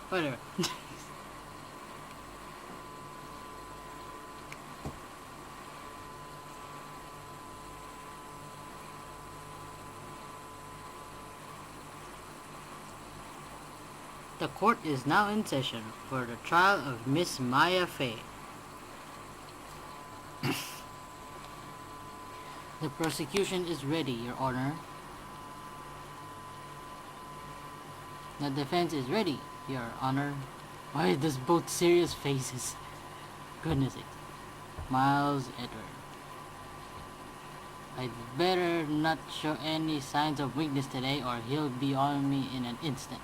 Whatever. The court is now in session for the trial of Miss Maya Fey. The prosecution is ready, Your Honor. The defense is ready, Your Honor. Why does both serious faces? Goodness sakes. Miles Edward. I'd better not show any signs of weakness today or he'll be on me in an instant.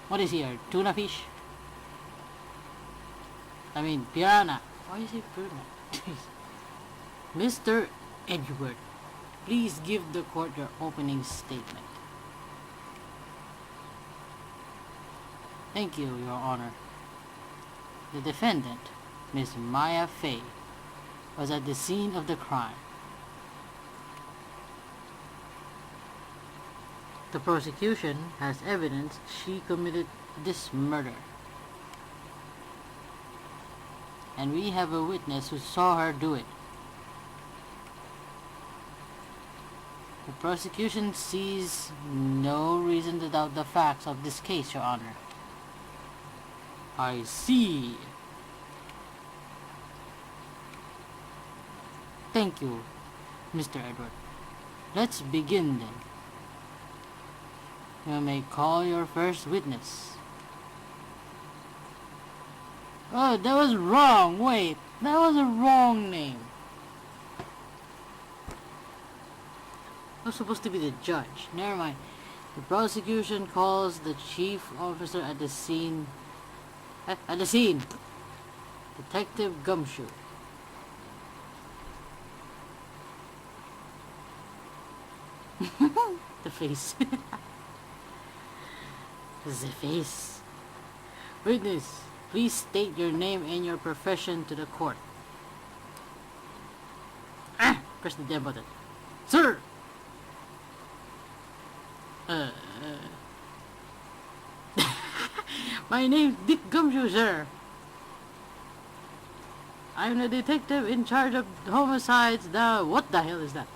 What is here? Tuna fish? I mean, piranha. Why is it piranha? Mr. Edward, please give the court your opening statement. Thank you, Your Honor. The defendant, Miss Maya Fey, was at the scene of the crime. The prosecution has evidence she committed this murder. And we have a witness who saw her do it. The prosecution sees no reason to doubt the facts of this case, Your Honor. I see. Thank you, Mr. Edward. Let's begin then. You may call your first witness. Oh, that was wrong. Wait, that was a wrong name. I was supposed to be the judge. Never mind. The prosecution calls the chief officer at the scene. At the scene, Detective Gumshoe. The face. The face. Witness, please state your name and your profession to the court. Press the damn button. Sir! My name's Dick Gumshoe, sir. I'm the detective in charge of homicides. What the hell is that?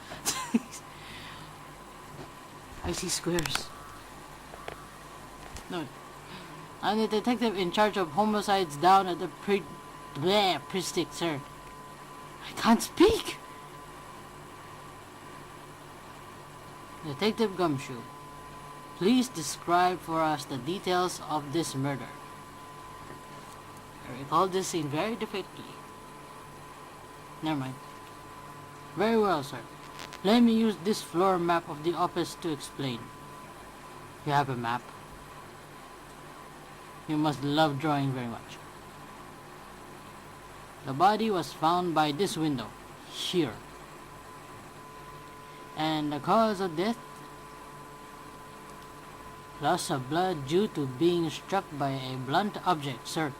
I see squares. No. I'm the detective in charge of homicides down at the precinct, sir. I can't speak. Detective Gumshoe, please describe for us the details of this murder. I recall this scene very differently. Never mind. Very well, sir. Let me use this floor map of the office to explain. You have a map? You must love drawing very much. The body was found by this window, here. And the cause of death? Loss of blood due to being struck by a blunt object, sir.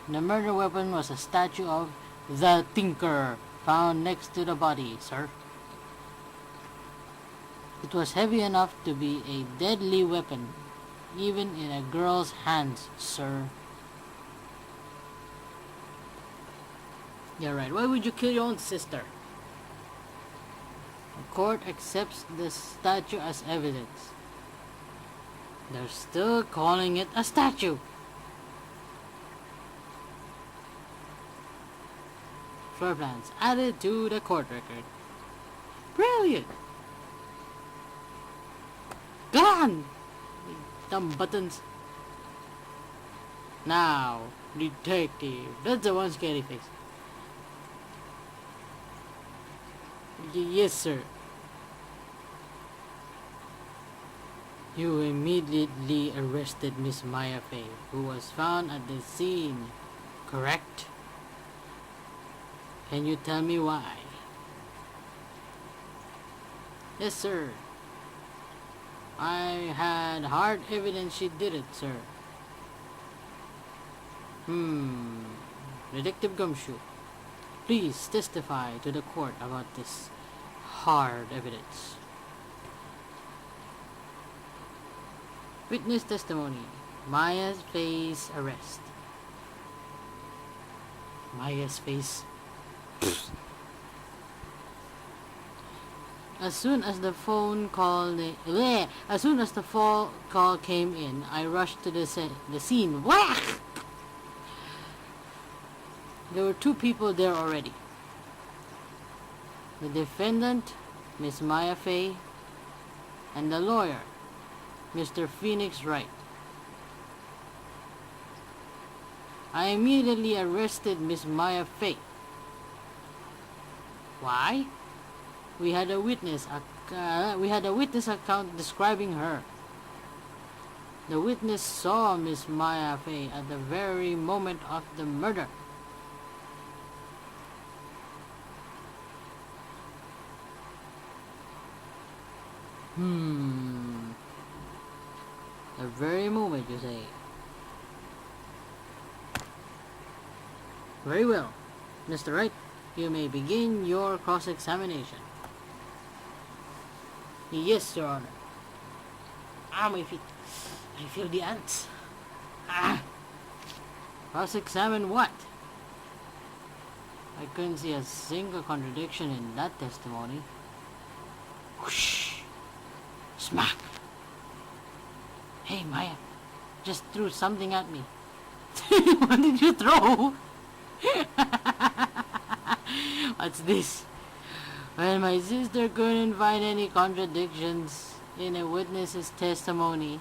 The murder weapon was a statue of the Tinker found next to the body, sir. It was heavy enough to be a deadly weapon, even in a girl's hands, sir. Yeah, right. Why would you kill your own sister? The court accepts the statue as evidence. They're still calling it a statue. Floor plans added to the court record. Brilliant! Gone! Dumb buttons. Now, detective. That's the one scary face. Yes, sir. You immediately arrested Miss Maya Fey, who was found at the scene, correct? Can you tell me why? Yes, sir. I had hard evidence she did it, sir. Detective Gumshoe, please testify to the court about this hard evidence. Witness testimony. Maya's face arrest. Maya's face. As soon as the phone call came in, I rushed to the scene. Whack! There were 2 people there already. The defendant, Miss Maya Fey, and the lawyer, Mr. Phoenix Wright. I immediately arrested Miss Maya Fey. Why? We had a witness account describing her. The witness saw Miss Maya Fey at the very moment of the murder. The very moment, you say. Very well. Mr. Wright, you may begin your cross-examination. Yes, Your Honor. My feet. I feel the ants. Cross-examine what? I couldn't see a single contradiction in that testimony. Whoosh! Smack! Hey, Maya, just threw something at me. What did you throw? What's this? Well, my sister couldn't find any contradictions in a witness's testimony.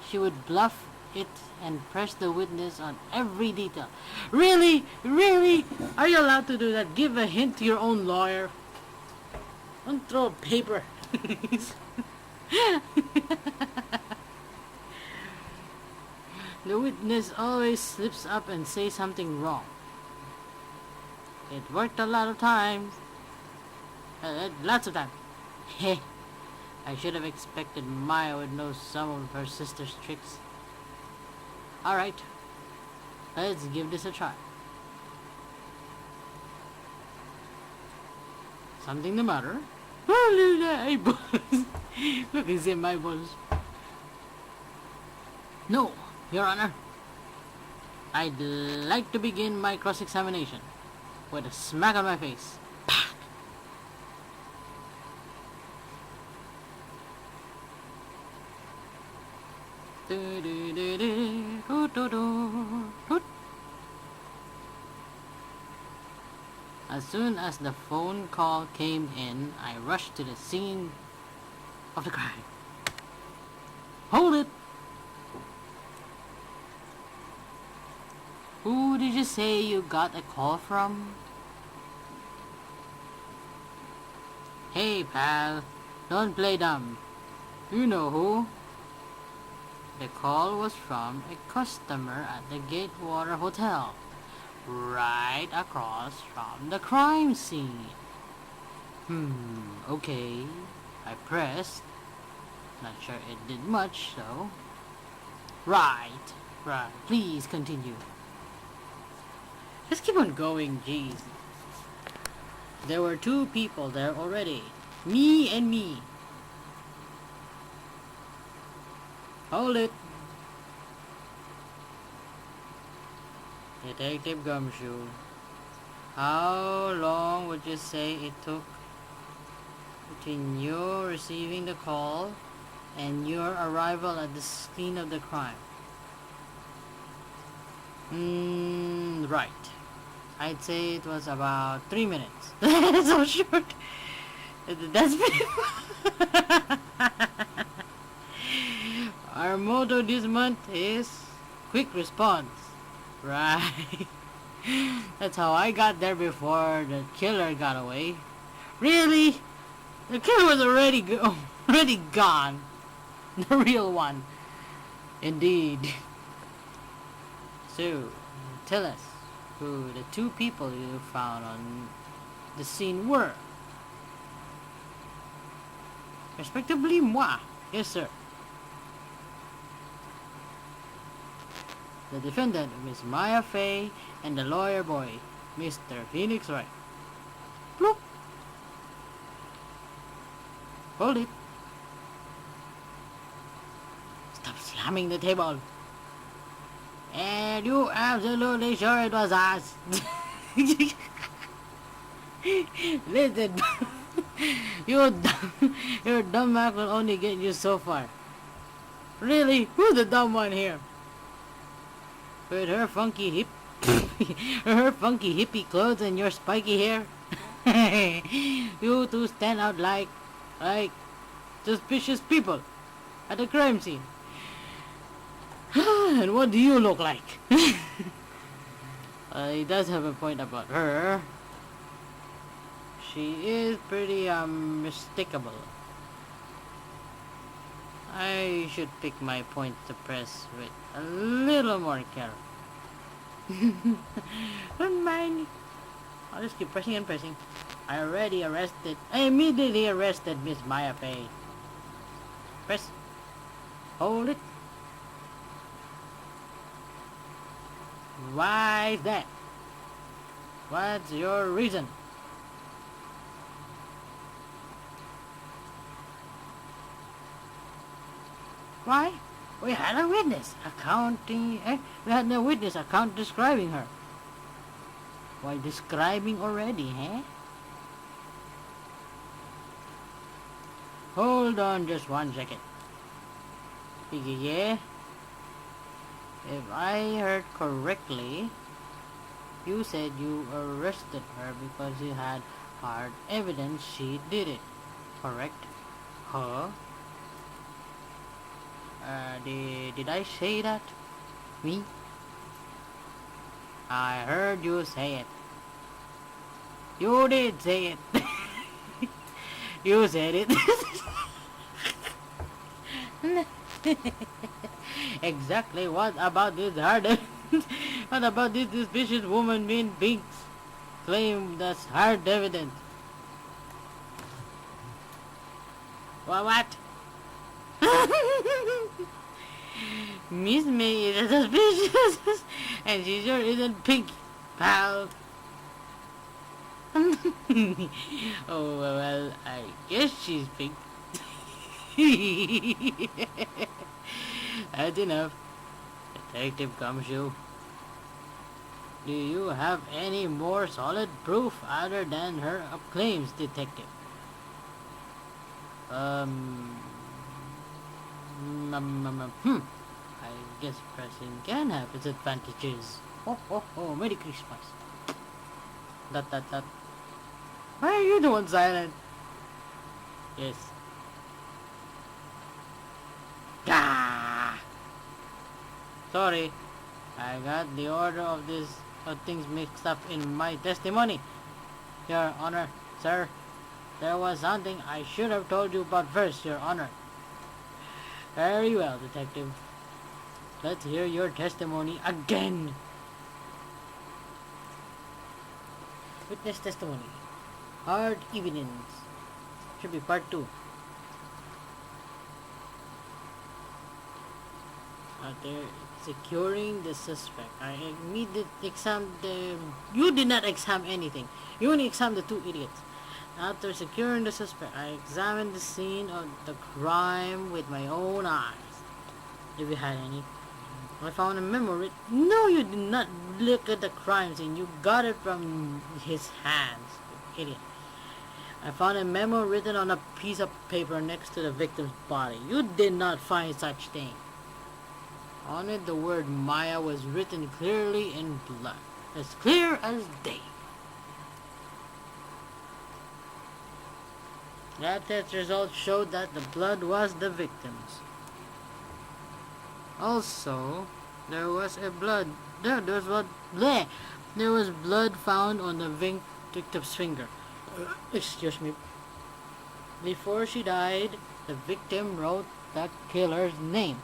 She would bluff it and press the witness on every detail. Really? Really? Are you allowed to do that? Give a hint to your own lawyer. Don't throw paper. The witness always slips up and says something wrong. It worked a lot of times. Lots of times. Heh. I should have expected Maya would know some of her sister's tricks. Alright. Let's give this a try. Something the matter? Oh, look at my eyeballs. Look at my eyeballs. No, Your Honor. I'd like to begin my cross-examination with a smack on my face. Pack! As soon as the phone call came in, I rushed to the scene of the crime. Hold it! Who did you say you got a call from? Hey pal, don't play dumb. You know who? The call was from a customer at the Gatewater Hotel, right across from the crime scene. Okay. I pressed. Not sure it did much, though. Right. Please continue. Just keep on going, jeez. There were 2 people there already. Me and me. Hold it. Detective Gumshoe. How long would you say it took between you receiving the call and your arrival at the scene of the crime? Right. I'd say it was about 3 minutes. That's so short. That's Our motto this month is quick response. Right. That's how I got there before the killer got away. Really? The killer was already gone. The real one. Indeed. So, tell us who the 2 people you found on the scene were. Respectively, moi. Yes, sir. The defendant, Miss Maya Fey, and the lawyer boy, Mr. Phoenix Wright. Bloop. Hold it. slamming the table. And you absolutely sure it was us? Listen, your dumb mouth will only get you so far. Really? Who's the dumb one here? With her funky hippie clothes and your spiky hair? You two stand out like suspicious people at a crime scene. And what do you look like? He does have a point about her. She is pretty mistakable. I should pick my point to press with a little more care. Don't mind. I'll just keep pressing and pressing. I immediately arrested Miss Maya Fey. Press. Hold it. Why is that? What's your reason? Why? We had a witness account describing her. Why describing already, eh? Hold on just 1 second. Yeah? If I heard correctly, you said you arrested her because you had hard evidence she did it. Correct? Huh? Did I say that? Me? I heard you say it. You did say it. You said it. Exactly. What about this hard evidence? What about this suspicious woman in pink's claim that's hard evidence? What? Miss May is suspicious, and she sure isn't pink, pal. Oh, well, I guess she's pink. That's enough. Detective Gumshoe. Do you have any more solid proof other than her claims, Detective? I guess pressing can have its advantages. Oh, Merry Christmas. Dot. Why are you the one silent? Yes. Ah! Sorry, I got the order of things mixed up in my testimony. Your Honor, sir, there was something I should have told you about first, Your Honor. Very well, Detective. Let's hear your testimony again. Witness testimony. Hard evidence. Should be part 2. After securing the suspect, I immediately examined You did not examine anything. You only examined the two idiots. After securing the suspect, I examined the scene of the crime with my own eyes. If you had any. I found a memo. No, you did not look at the crime scene. You got it from his hands, you idiot. I found a memo written on a piece of paper next to the victim's body. You did not find such thing. On it, the word Maya was written clearly in blood, as clear as day. That test result showed that the blood was the victim's. Also, there was blood found on the victim's finger. Excuse me. Before she died, the victim wrote the killer's name.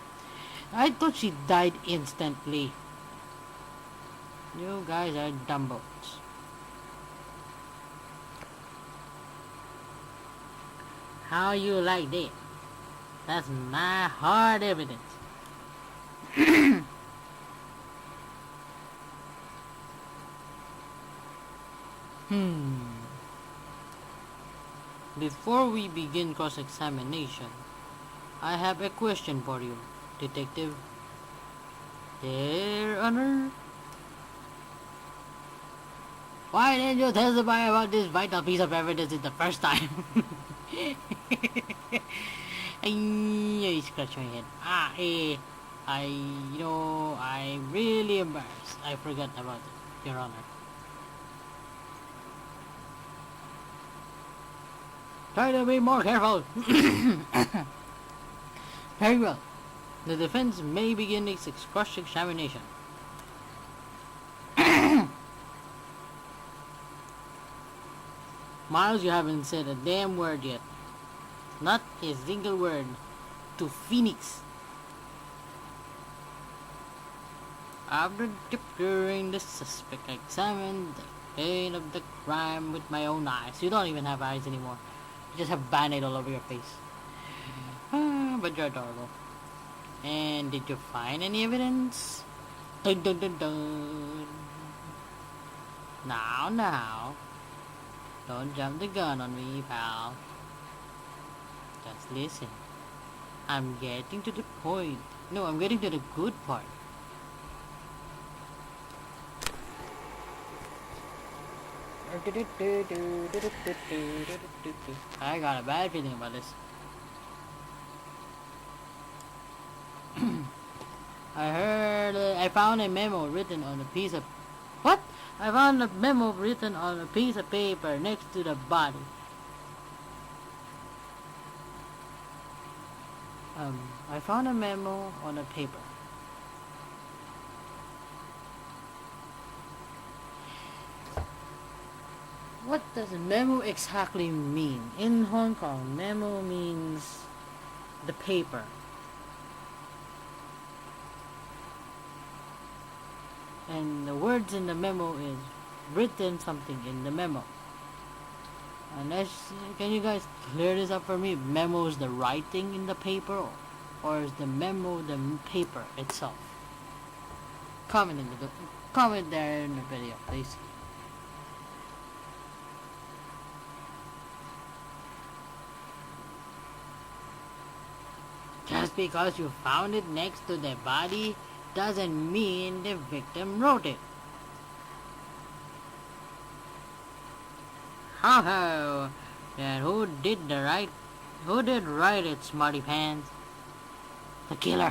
I thought she died instantly. You guys are dumbos. How you like that? That's my hard evidence. Before we begin cross-examination, I have a question for you, Detective. Dear Honor, why didn't you testify about this vital piece of evidence the first time? I scratch my head. I'm really embarrassed. I forgot about it, Your Honor. Try to be more careful. Very well. The defense may begin its cross-examination. Miles, you haven't said a damn word yet. Not a single word to Phoenix. After capturing the suspect, I examined the scene of the crime with my own eyes. You don't even have eyes anymore. You just have Band-Aid all over your face. But you're adorable. And did you find any evidence? Dun dun dun dun. Now. Don't jump the gun on me, pal. Just listen. I'm getting to the point. No, I'm getting to the good part. I got a bad feeling about this. I found a memo written on a piece of... What? I found a memo written on a piece of paper next to the body. I found a memo on a paper. What does memo exactly mean? In Hong Kong, memo means the paper. And the words in the memo is written something in the memo. And can you guys clear this up for me? Memo is the writing in the paper, or is the memo the paper itself? Comment there in the video, please. Just because you found it next to the body doesn't mean the victim wrote it. Ho! Then who did write it, smarty pants? The killer.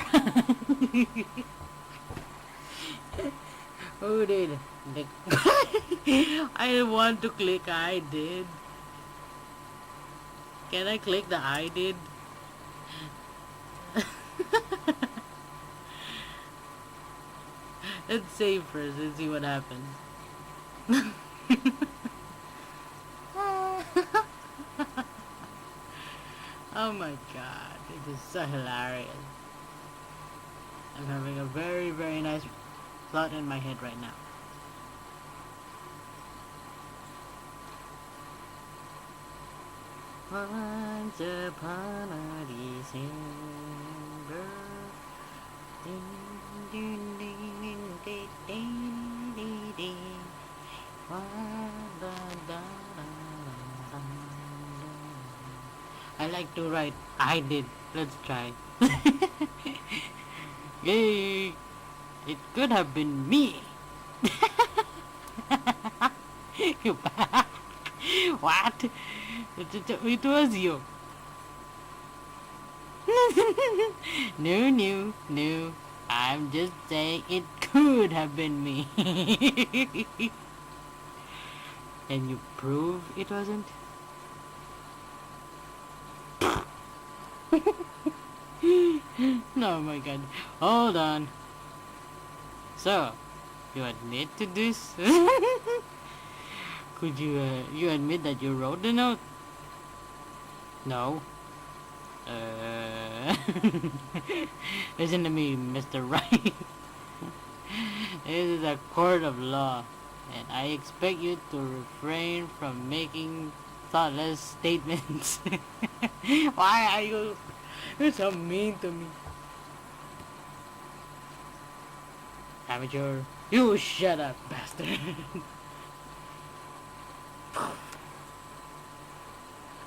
Who did? I want to click I did. Can I click the I did? Let's save first and see what happens. Oh my god, it is so hilarious. I'm having a very, very nice plot in my head right now. Once upon a December, I like to write. I did. Let's try. Yay! It could have been me. What? It was you. No. I'm just saying it could have been me. Can you prove it wasn't? No, my god. Hold on. So, you admit to this? Could you admit that you wrote the note? No. Listen to me, Mr. Wright. This is a court of law, and I expect you to refrain from making thoughtless statements. Why are you're so mean to me? Amateur, you shut up, bastard.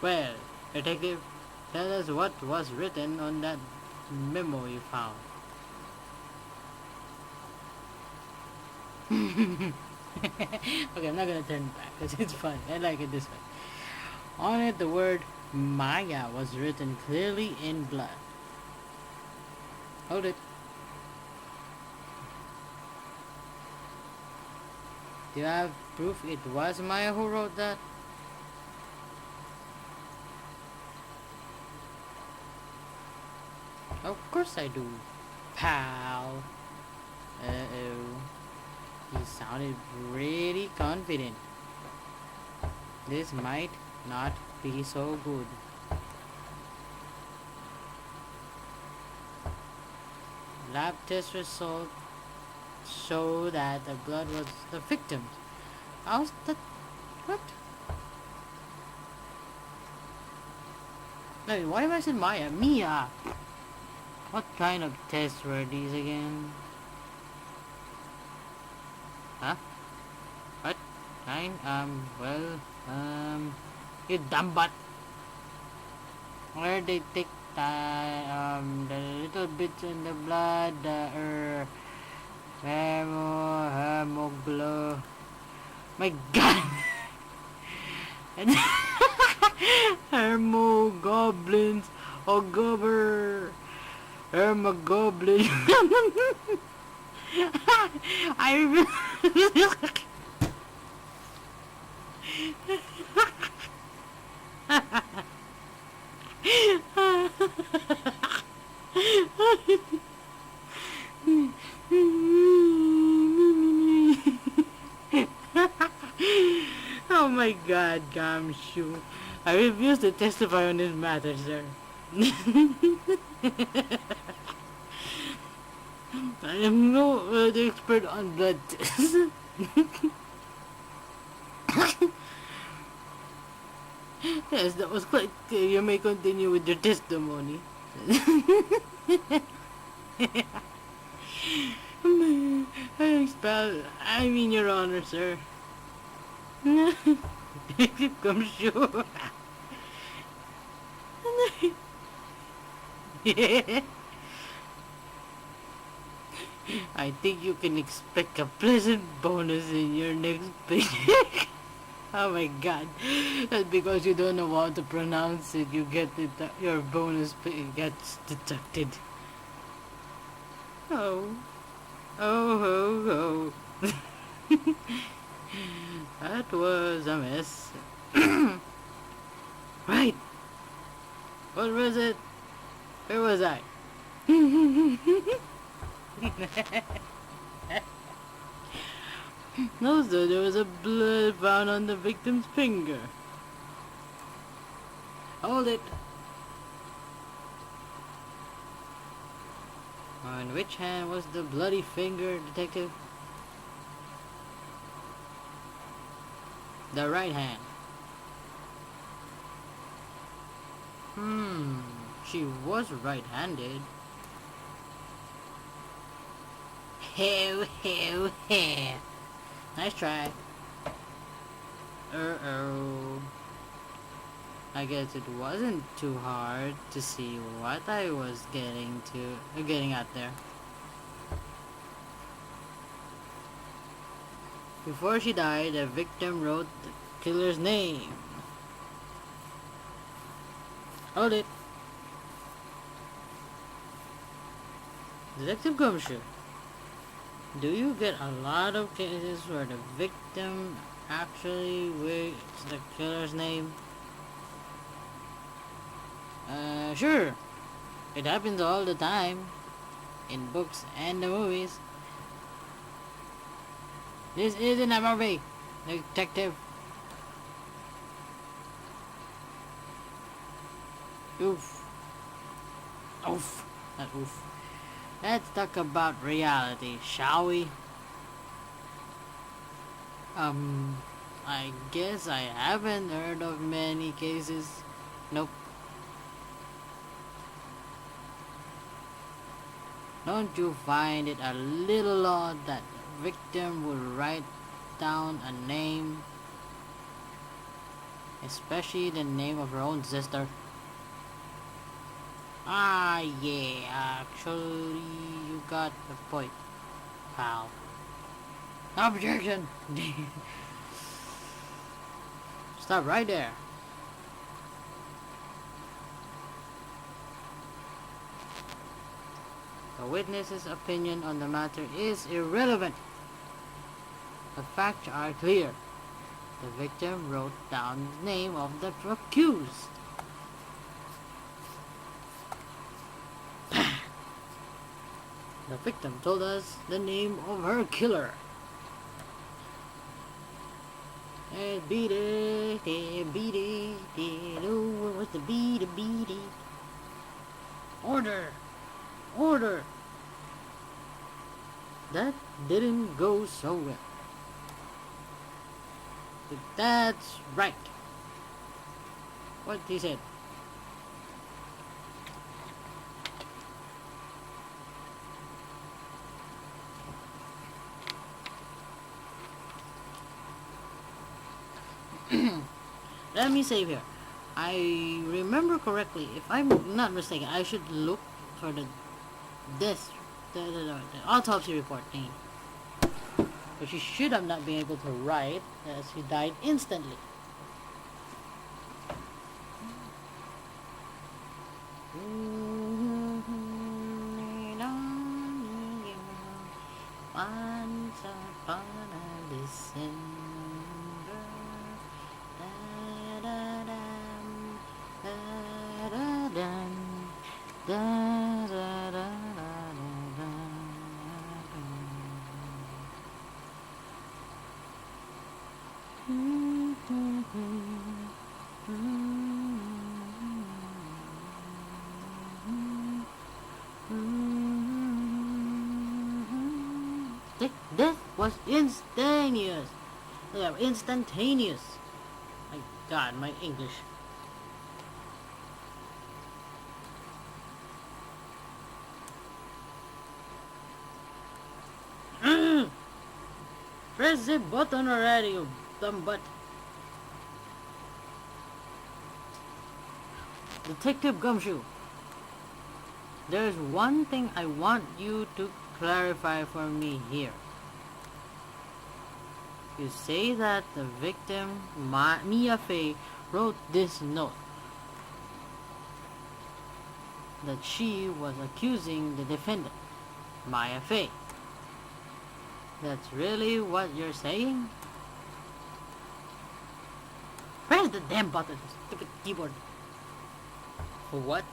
Well, detective, tell us what was written on that memo you found. Okay, I'm not gonna turn it back because it's funny. I like it this way. On it, the word Maya was written clearly in blood. Hold it. Do you have proof it was Maya who wrote that? Of course I do, pal. Uh-oh. He sounded pretty confident. This might not be so good. Lab test results show that the blood was the victim's. How's that? What? No, why am I saying Maya? Mia! What kind of tests were these again? Huh? What? Kind? Well, you dumb butt. Where they take the little bits in the blood, hemoglobin. My God! Hermogoblins, Ogobber, Hermogoblin. I remember. Oh my God, Gamshu. I refuse to testify on this matter, sir. I am no expert on blood tests. Yes, that was quite clear. You may continue with your testimony. I mean, Your Honor, sir. Come sure. I think you can expect a pleasant bonus in your next paycheck. Oh my God. That's because you don't know how to pronounce it. You get it, your bonus pay gets deducted. Oh. Oh, ho, ho. That was a mess. Right. What was it? Where was I? No, sir, there was a blood found on the victim's finger. Hold it. On which hand was the bloody finger, detective? The right hand. She was right-handed. Ho, ho, ho. Nice try. Uh-oh. I guess it wasn't too hard to see what I was getting at there. Before she died, the victim wrote the killer's name. Hold it. Detective Gumshoe, do you get a lot of cases where the victim actually writes the killer's name? Sure. It happens all the time. In books and the movies. This isn't a movie, detective. Oof. Oof. Not oof. Let's talk about reality, shall we? I guess I haven't heard of many cases. Nope. Don't you find it a little odd that the victim would write down a name, especially the name of her own sister? Ah, yeah, actually, you got the point, pal. Objection! Stop right there. The witness's opinion on the matter is irrelevant. The facts are clear. The victim wrote down the name of the accused. The victim told us the name of her killer. Beat it, beat it, oh, what's the beat it? Order! Order! That didn't go so well. That's right. What he said. Let me save here. I remember correctly, if I'm not mistaken, I should look for the autopsy report thing. But she should have not been able to write, as he died instantly. Once upon a December. Death was instantaneous. Yeah, instantaneous. My God, my English. Press the button already, you dumb butt. Detective Gumshoe, there's one thing I want you to clarify for me here. You say that the victim, Mia Fey, wrote this note. That she was accusing the defendant, Maya Fey. That's really what you're saying? Press the damn button, stupid keyboard. For what?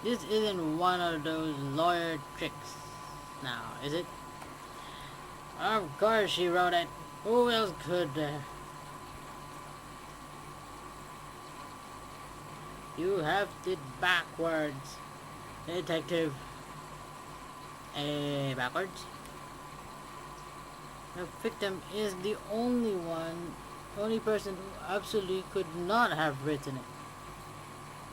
This isn't one of those lawyer tricks now, is it? Of course she wrote it. Who else could? You have it backwards, detective. Backwards? The victim is the only person who absolutely could not have written it.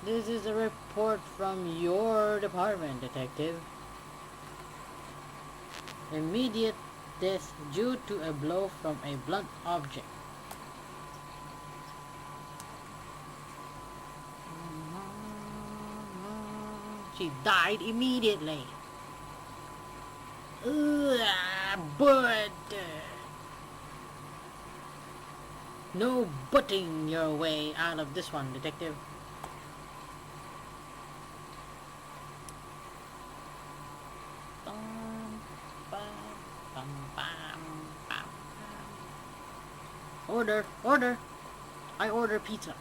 This is a report from your department, detective. Immediate death due to a blow from a blunt object. She died immediately. But no butting your way out of this one, detective. Order, order. I order pizza.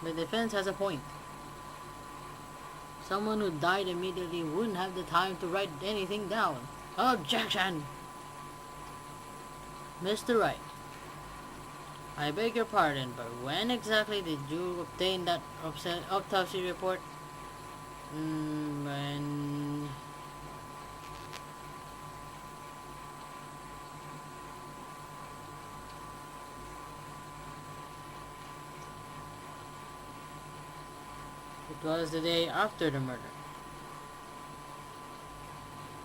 The defense has a point. Someone who died immediately wouldn't have the time to write anything down. Objection! Mr. Wright, I beg your pardon, but when exactly did you obtain that autopsy report? When... It was the day after the murder.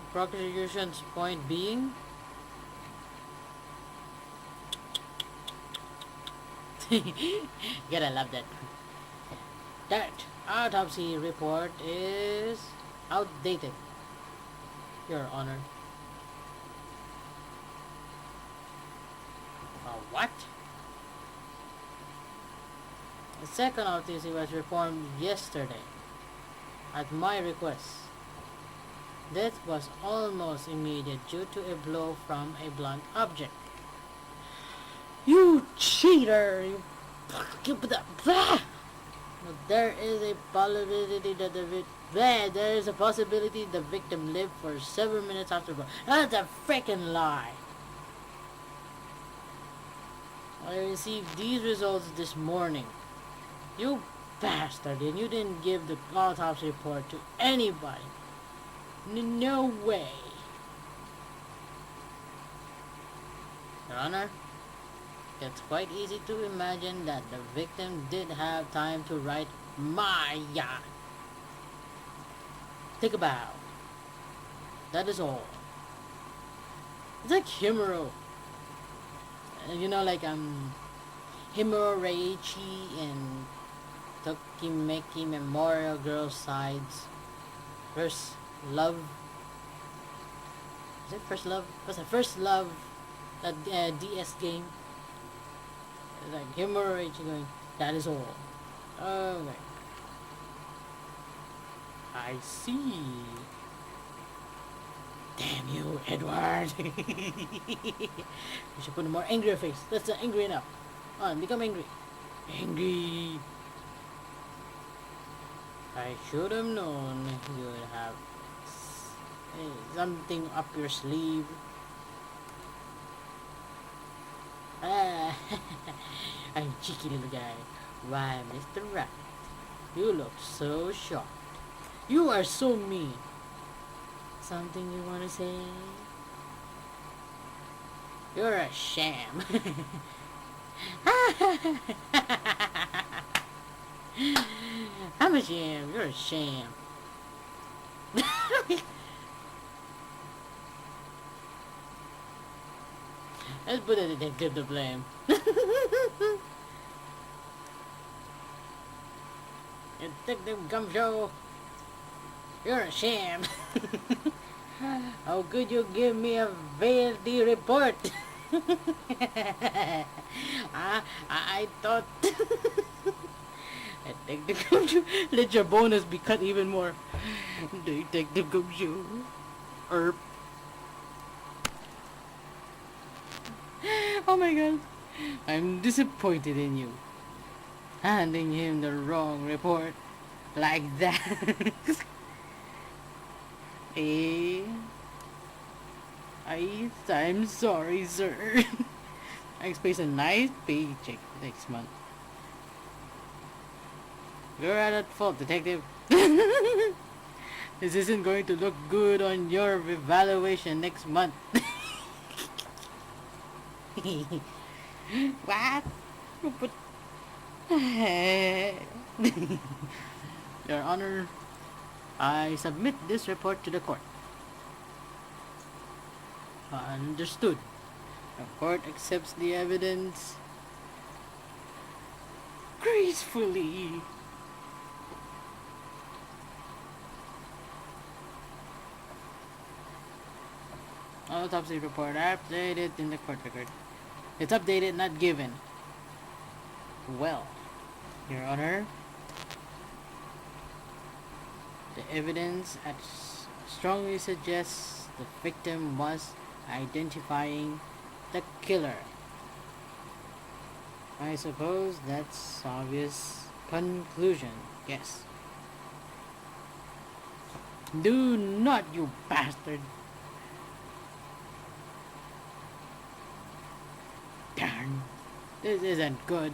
The prosecution's point being... Gotta love that. That autopsy report is outdated, Your Honor. What? The second autopsy was performed yesterday at my request. Death was almost immediate due to a blow from a blunt object. You cheater! There is a possibility that the victim lived for several minutes after birth. That's a freaking lie. I received these results this morning. You bastard, and you didn't give the autopsy report to anybody. No way. Your Honor, it's quite easy to imagine that the victim did have time to write Maya. Think about. That is all. It's like Himuro. You know, like Himuro Reichi and Tokimeki Memorial Girls Sides. First Love. Is it First Love? Was it First Love? That DS game. It's like Himuro Reichi going, that is all. Okay. I see. Damn you, Edward. You should put a more angry face. That's angry enough. On, become angry. Angry. I should have known you would have something up your sleeve. I'm cheeky little guy. Why, Mr. Wright, you look so shocked. You are so mean. Something you want to say? You're a sham. I'm a sham. You're a sham. Let's put a detective to blame. Detective Gumshoe, you're a sham. How could you give me a validity report? I thought Detective Gumshoe, let your bonus be cut even more. Detective Gumshoe. Oh my god. I'm disappointed in you. Handing him the wrong report like that. I'm sorry, sir. I expect a nice paycheck next month. You're at fault, detective. This isn't going to look good on your evaluation next month. What? But Your Honor, I submit this report to the court. Understood. The court accepts the evidence gracefully. Autopsy report updated in the court record. It's updated, not given. Well, Your Honor, the evidence strongly suggests the victim was identifying the killer. I suppose that's obvious conclusion, yes. Do not, you bastard! Darn, this isn't good.